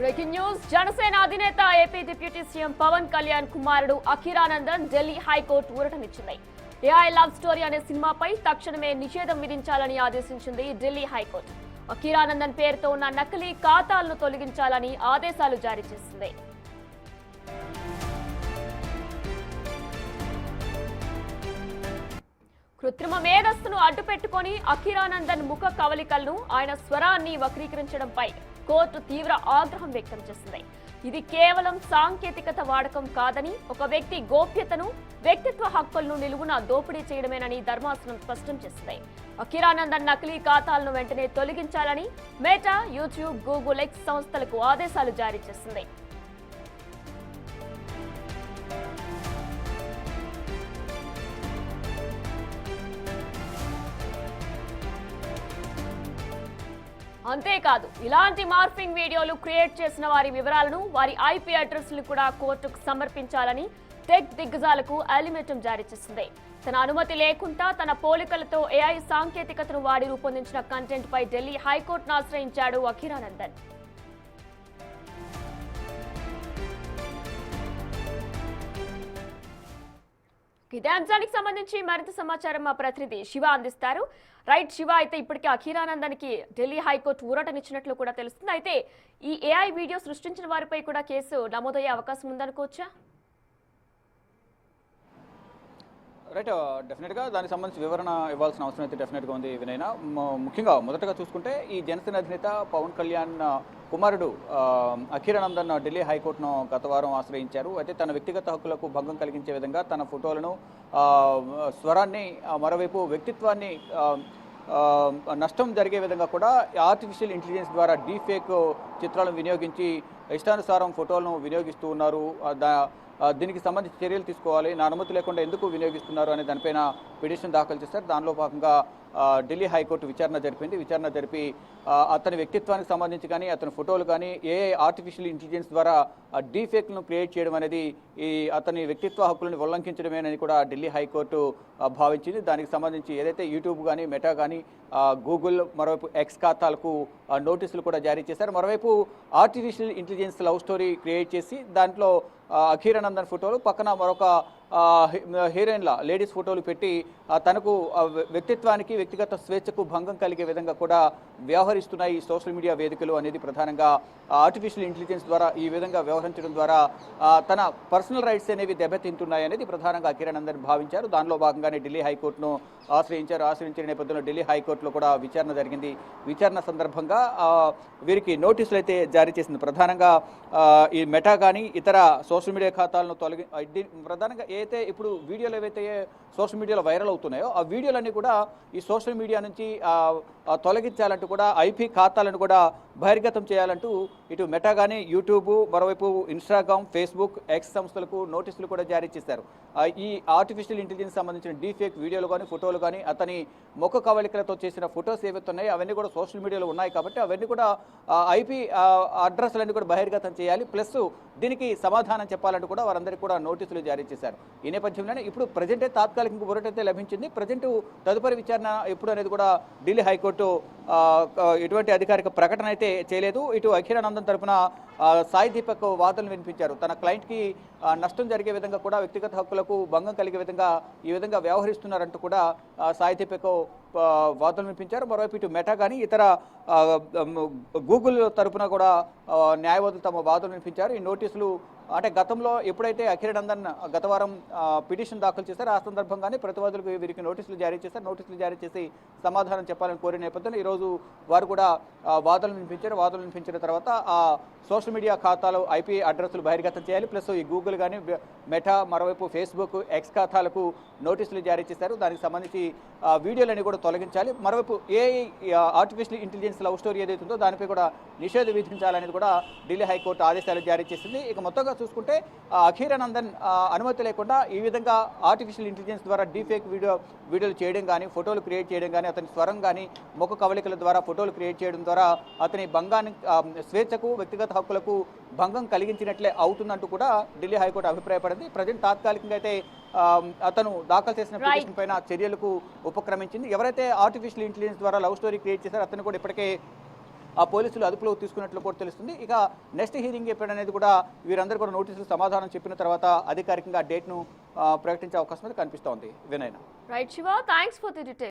Breaking news Janasena అధినేత AP deputy CM Pawan Kalyan కుమారుడు Akhiranandan Delhi high court ఊరటనిచ్చింది. ఏఐ లవ్ స్టోరీ అనే సినిమాపై తక్షణమే నిషేధం విధించాలని ఆదేశించింది ఢిల్లీ హైకోర్టు. అఖిరానందన్ పేరుతో ఉన్న నకిలీ ఖాతాలను తొలగించాలని ఆదేశాలు జారీ చేసింది. కృత్రిమ మేధస్సును అడ్డుపెట్టుకుని అఖిరానందన్ ముఖ కవలికలను ఆయన స్వరాన్ని వక్రీకరించడంపై కోర్టు తీవ్ర ఆగ్రహం వ్యక్తం చేసింది. ఇది కేవలం సాంకేతికత వాడకం కాదని, ఒక వ్యక్తి గోప్యతను, వ్యక్తిత్వ హక్కులను నిలువున దోపిడీ చేయడమేనని ధర్మాసనం స్పష్టం చేసింది. అఖిరానందన్ నకిలీ ఖాతాలను వెంటనే తొలగించాలని మెటా, యూట్యూబ్, గూగుల్, ఎక్స్ సంస్థలకు ఆదేశాలు జారీ చేసింది. అంతేకాదు, ఇలాంటి మార్ఫింగ్ వీడియోలు క్రియేట్ చేసిన వారి వివరాలను, వారి ఐపీ అడ్రస్లు కూడా కోర్టుకు సమర్పించాలని టెక్ దిగ్గజాలకు అల్టిమేటం జారీ చేసింది. తన అనుమతి లేకుండా తన పోలికలతో ఏఐ సాంకేతికతను వాడి రూపొందించిన కంటెంట్ పై ఢిల్లీ హైకోర్టును ఆశ్రయించాడు అఖిరానందన్. ఇదే అంశానికి సంబంధించి మరింత సమాచారం మా ప్రతినిధి శివ అందిస్తారు. రైట్ శివ, అయితే ఇప్పటికే అఖిరానందన్కి ఢిల్లీ హైకోర్టు ఊరటనిచ్చినట్లు కూడా తెలుస్తుంది. అయితే ఈ ఏఐ వీడియో సృష్టించిన వారిపై కూడా కేసు నమోదయ్యే అవకాశం ఉందనుకోవచ్చా? రైట్, డెఫినెట్గా దానికి సంబంధించి వివరణ ఇవ్వాల్సిన అవసరం అయితే డెఫినెట్గా ఉంది వినయన. ముఖ్యంగా మొదటగా చూసుకుంటే ఈ జనసేన అధినేత పవన్ కళ్యాణ్ కుమారుడు అఖిరానందన్ ఢిల్లీ హైకోర్టును గత వారం ఆశ్రయించారు. అయితే తన వ్యక్తిగత హక్కులకు భంగం కలిగించే విధంగా తన ఫోటోలను, స్వరాన్ని, మరోవైపు వ్యక్తిత్వాన్ని నష్టం జరిగే విధంగా కూడా ఆర్టిఫిషియల్ ఇంటెలిజెన్స్ ద్వారా డీఫేక్ చిత్రాలను వినియోగించి ఇష్టానుసారం ఫోటోలను వినియోగిస్తూ ఉన్నారు. దీనికి సంబంధించి చర్యలు తీసుకోవాలి, నా అనుమతి లేకుండా ఎందుకు వినియోగిస్తున్నారు అనే దానిపైన పిటిషన్ దాఖలు చేశారు. దానిలో భాగంగా ఢిల్లీ హైకోర్టు విచారణ జరిపింది. విచారణ జరిపి అతని వ్యక్తిత్వానికి సంబంధించి కానీ, అతని ఫోటోలు కానీ ఏఐ ఆర్టిఫిషియల్ ఇంటెలిజెన్స్ ద్వారా డీఫేక్లను క్రియేట్ చేయడం అనేది అతని వ్యక్తిత్వ హక్కులను ఉల్లంఘించడమేనని కూడా ఢిల్లీ హైకోర్టు భావించింది. దానికి సంబంధించి ఏదైతే యూట్యూబ్ కానీ, మెటా కానీ, గూగుల్, మరోవైపు ఎక్స్ ఖాతాలకు నోటీసులు కూడా జారీ చేశారు. మరోవైపు artificial intelligence love story create చేసి దాంట్లో అఖిరానందన్ ఫోటోలు, పక్కన మరొక హీరోయిన్ల లేడీస్ ఫోటోలు పెట్టి తనకు వ్యక్తిత్వానికి, వ్యక్తిగత స్వేచ్ఛకు భంగం కలిగే విధంగా కూడా వ్యవహరిస్తున్నాయి ఈ సోషల్ మీడియా వేదికలు అనేది ప్రధానంగా ఆర్టిఫిషియల్ ఇంటెలిజెన్స్ ద్వారా ఈ విధంగా వ్యవహరించడం ద్వారా తన పర్సనల్ రైట్స్ అనేవి దెబ్బతింటున్నాయి అనేది ప్రధానంగా అఖిరానందన్ భావించారు. దానిలో భాగంగానే ఢిల్లీ హైకోర్టును ఆశ్రయించారు. ఆశ్రయించిన నేపథ్యంలో ఢిల్లీ హైకోర్టులో కూడా విచారణ జరిగింది. విచారణ సందర్భంగా వీరికి నోటీసులు అయితే జారీ చేసింది. ప్రధానంగా ఈ మెటా కానీ ఇతర సోషల్ మీడియా ఖాతాలను ప్రధానంగా అయితే ఇప్పుడు వీడియోలు ఏవైతే సోషల్ మీడియాలో వైరల్ అవుతున్నాయో ఆ వీడియోలన్నీ కూడా ఈ సోషల్ మీడియా నుంచి తొలగించాలంటూ కూడా ఐపీ ఖాతాలను కూడా బహిర్గతం చేయాలంటూ ఇటు మెటా కానీ, యూట్యూబ్, మరోవైపు ఇన్స్టాగ్రామ్, ఫేస్బుక్, ఎక్స్ సంస్థలకు నోటీసులు కూడా జారీ చేశారు. ఈ ఆర్టిఫిషియల్ ఇంటెలిజెన్స్ సంబంధించిన డీఫేక్ వీడియోలు కానీ, ఫోటోలు కానీ, అతని ముఖ కవళికలతో చేసిన ఫొటోస్ ఏవైతే ఉన్నాయో అవన్నీ కూడా సోషల్ మీడియాలో ఉన్నాయి కాబట్టి అవన్నీ కూడా ఐపీ అడ్రస్లన్నీ కూడా బహిర్గతం చేయాలి. ప్లస్ దీనికి సమాధానం చెప్పాలంటూ కూడా వారందరికీ కూడా నోటీసులు జారీ చేశారు. ఈ నేపథ్యంలోనే ఇప్పుడు ప్రజెంటే తాత్కాలిక ఊరటైతే లభించింది. ప్రజెంట్ తదుపరి విచారణ ఎప్పుడు అనేది కూడా ఢిల్లీ హైకోర్టు ఎటువంటి అధికారిక ప్రకటన అయితే చేయలేదు. ఇటు అఖిరానందన్ తరఫున సాయి దీపక్ వాదనలు వినిపించారు. తన క్లయింట్కి నష్టం జరిగే విధంగా కూడా, వ్యక్తిగత హక్కులకు భంగం కలిగే విధంగా ఈ విధంగా వ్యవహరిస్తున్నారంటూ కూడా సాయి దీపక్ వాదనలు వినిపించారు. మరోవైపు ఇటు మెటా కానీ ఇతర గూగుల్ తరఫున కూడా న్యాయవాదులు తమ వాదనలు వినిపించారు. ఈ నోటీసులు అంటే గతంలో ఎప్పుడైతే అఖిరానందన్ గత వారం పిటిషన్ దాఖలు చేశారో ఆ సందర్భంగానే ప్రతివాదులకు వీరికి నోటీసులు జారీ చేశారు. నోటీసులు జారీ చేసి సమాధానం చెప్పాలని కోరిన నేపథ్యంలో ఈరోజు వారు కూడా వాదనలు వినిపించారు. వాదనలు వినిపించిన తర్వాత ఆ సోషల్ మీడియా ఖాతాలు ఐపీ అడ్రస్లు బహిర్గతం చేయాలి. ప్లస్ ఈ గూగుల్ కానీ, మెటా, మరోవైపు ఫేస్బుక్, ఎక్స్ ఖాతాలకు నోటీసులు జారీ చేశారు. దానికి సంబంధించి వీడియోలన్నీ కూడా తొలగించాలి. మరోవైపు ఆర్టిఫిషియల్ ఇంటెలిజెన్స్ లవ్ స్టోరీ ఏదైతే ఉందో దానిపై కూడా నిషేధం విధించాలనేది కూడా ఢిల్లీ హైకోర్టు ఆదేశాలు జారీ చేసింది. ఇక మొత్తంగా చూసుకుంటే అఖిరానందన్ అనుమతి లేకుండా ఈ విధంగా ఆర్టిఫిషియల్ ఇంటెలిజెన్స్ ద్వారా డీఫేక్ వీడియోలు చేయడం కానీ, ఫోటోలు క్రియేట్ చేయడం కానీ, అతని స్వరం కానీ, ముఖ కవళికల ద్వారా ఫోటోలు క్రియేట్ చేయడం ద్వారా అతని స్వేచ్ఛకు, వ్యక్తిగత హక్కులకు భంగం కలిగించినట్లే అవుతుందంటూ కూడా ఢిల్లీ హైకోర్టు అభిప్రాయపడింది. ప్రజెంట్ తాత్కాలికంగా అయితే అతను దాఖలు చేసిన పిటిషన్ పైన చర్యలకు ఉపక్రమించింది. ఎవరైతే ఆర్టిఫిషియల్ ఇంటెలిజెన్స్ ద్వారా లవ్ స్టోరీ క్రియేట్ చేశారో అతను కూడా ఇప్పటికే ఆ పోలీసులు అదుపులో తీసుకున్నట్లు కూడా తెలుస్తుంది. ఇక నెక్స్ట్ హీరింగ్ ఎప్పుడనేది కూడా వీరందరూ కూడా నోటీసులు సమాధానం చెప్పిన తర్వాత అధికారికంగా డేట్ను ప్రకటించే అవకాశం అయితే కనిపిస్తోంది Vinay. Right Shiva, thanks for the details.